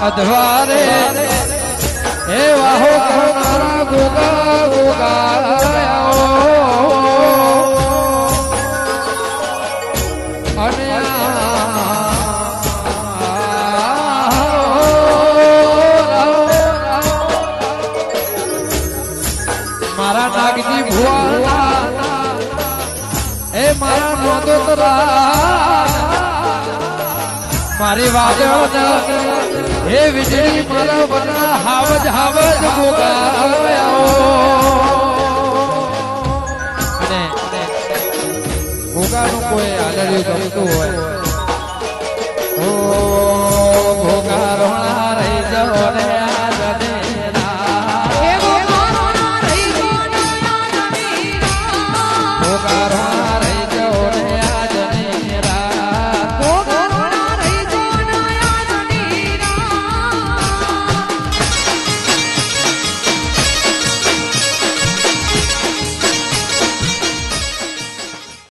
અધવારે હે વાહો મારા ગોગા ગોગા અને મારા નાગજી ભુવા એ મારા નોંદોતરા મારી વાદળ હે વીજળી મારા બના હાવજ હાવજ ગોગા અને ગોગાનું કોઈ આદર્યું ગમતું હોય